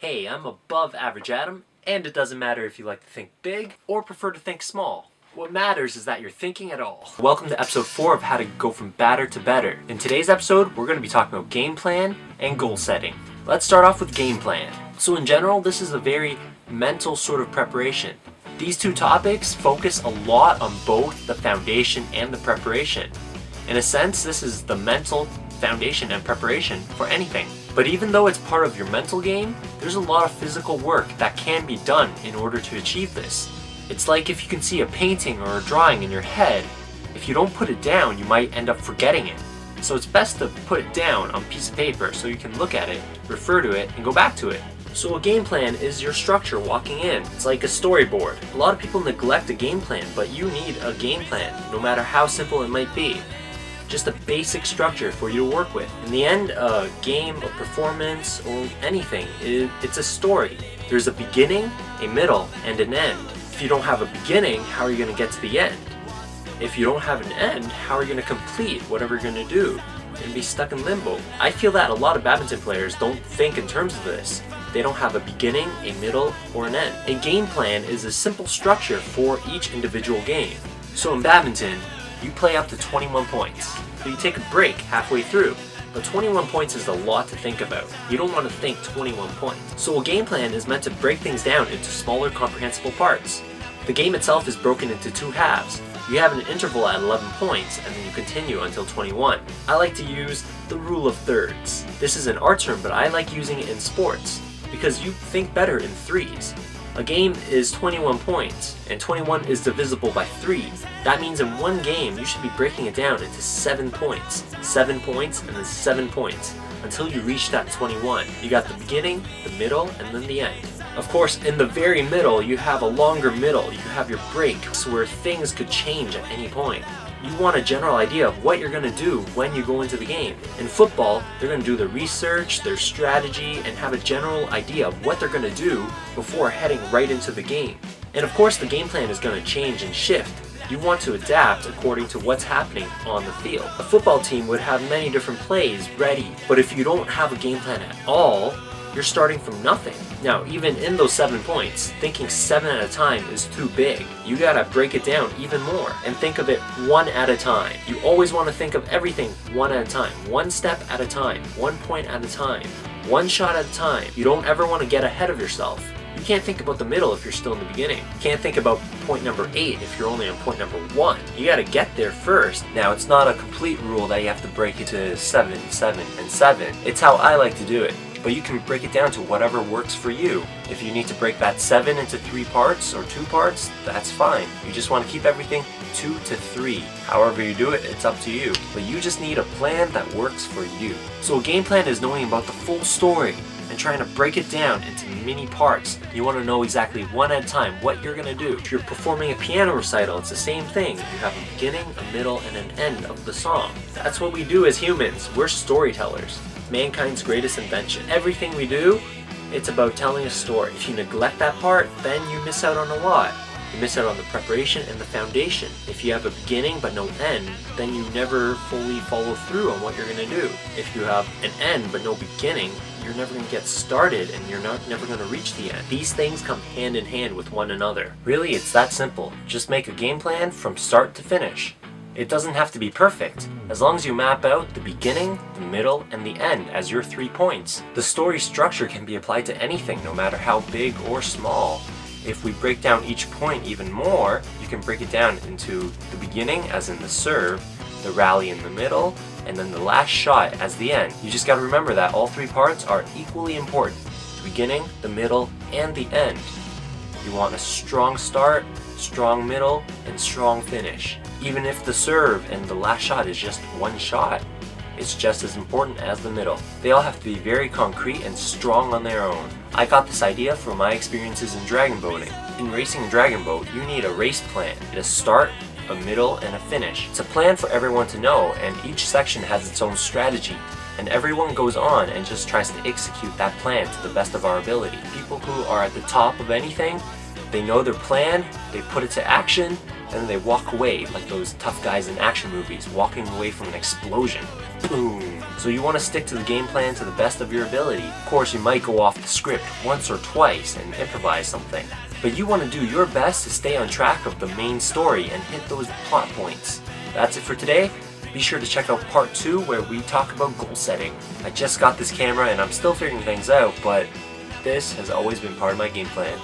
Hey, I'm above average Adam, and it doesn't matter if you like to think big or prefer to think small. What matters is that you're thinking at all. Welcome to episode 4 of how to go from batter to better. In today's episode, we're going to be talking about game plan and goal setting. Let's start off with game plan. So in general, this is a very mental sort of preparation. These two topics focus a lot on both the foundation and the preparation. In a sense, this is the mental foundation and preparation for anything. But even though it's part of your mental game, there's a lot of physical work that can be done in order to achieve this. It's like if you can see a painting or a drawing in your head, if you don't put it down, you might end up forgetting it. So it's best to put it down on a piece of paper so you can look at it, refer to it, and go back to it. So a game plan is your structure walking in. It's like a storyboard. A lot of people neglect a game plan, but you need a game plan, no matter how simple it might be. Just a basic structure for you to work with. In the end, a game, a performance, or anything, it's a story. There's a beginning, a middle, and an end. If you don't have a beginning, how are you going to get to the end? If you don't have an end, how are you going to complete whatever you're going to do and be stuck in limbo? I feel that a lot of badminton players don't think in terms of this. They don't have a beginning, a middle, or an end. A game plan is a simple structure for each individual game. So in badminton, you play up to 21 points. So you take a break halfway through. But 21 points is a lot to think about. You don't want to think 21 points. So a game plan is meant to break things down into smaller comprehensible parts. The game itself is broken into two halves. You have an interval at 11 points, and then you continue until 21. I like to use the rule of thirds. This is an art term, but I like using it in sports, because you think better in threes. A game is 21 points, and 21 is divisible by 3. That means in one game, you should be breaking it down into 7 points. 7 points, and then 7 points, until you reach that 21. You got the beginning, the middle, and then the end. Of course, in the very middle, you have a longer middle. You have your breaks where things could change at any point. You want a general idea of what you're going to do when you go into the game. In football, they're going to do their research, their strategy, and have a general idea of what they're going to do before heading right into the game. And of course, the game plan is going to change and shift. You want to adapt according to what's happening on the field. A football team would have many different plays ready, but if you don't have a game plan at all, you're starting from nothing. Now, even in those 7 points, thinking 7 at a time is too big. You gotta break it down even more and think of it one at a time. You always want to think of everything one at a time, one step at a time, 1 point at a time, one shot at a time. You don't ever want to get ahead of yourself. You can't think about the middle if you're still in the beginning. You can't think about point number 8 if you're only on point number 1. You gotta get there first. Now, it's not a complete rule that you have to break it to 7, 7, and 7. It's how I like to do it. But you can break it down to whatever works for you. If you need to break that 7 into 3 parts or 2 parts, that's fine. You just want to keep everything 2 to 3. However you do it, it's up to you. But you just need a plan that works for you. So a game plan is knowing about the full story and trying to break it down into mini parts. You want to know exactly one at a time what you're going to do. If you're performing a piano recital, it's the same thing. You have a beginning, a middle, and an end of the song. That's what we do as humans. We're storytellers. Mankind's greatest invention. Everything we do, it's about telling a story. If you neglect that part, then you miss out on a lot. You miss out on the preparation and the foundation. If you have a beginning but no end, then you never fully follow through on what you're going to do. If you have an end but no beginning, you're never going to get started and you're never going to reach the end. These things come hand in hand with one another. Really, it's that simple. Just make a game plan from start to finish. It doesn't have to be perfect, as long as you map out the beginning, the middle, and the end as your 3 points. The story structure can be applied to anything, no matter how big or small. If we break down each point even more, you can break it down into the beginning, as in the serve, the rally in the middle, and then the last shot as the end. You just gotta remember that all 3 parts are equally important. The beginning, the middle, and the end. You want a strong start, strong middle, and strong finish. Even if the serve and the last shot is just one shot, it's just as important as the middle. They all have to be very concrete and strong on their own. I got this idea from my experiences in dragon boating. In racing a dragon boat, you need a race plan. A start, a middle, and a finish. It's a plan for everyone to know, and each section has its own strategy. And everyone goes on and just tries to execute that plan to the best of our ability. People who are at the top of anything, they know their plan, they put it to action, and then they walk away like those tough guys in action movies, walking away from an explosion. boom. So you want to stick to the game plan to the best of your ability. Of course, you might go off the script once or twice and improvise something. But you want to do your best to stay on track of the main story and hit those plot points. That's it for today. Be sure to check out part 2 where we talk about goal setting. I just got this camera and I'm still figuring things out, but this has always been part of my game plan.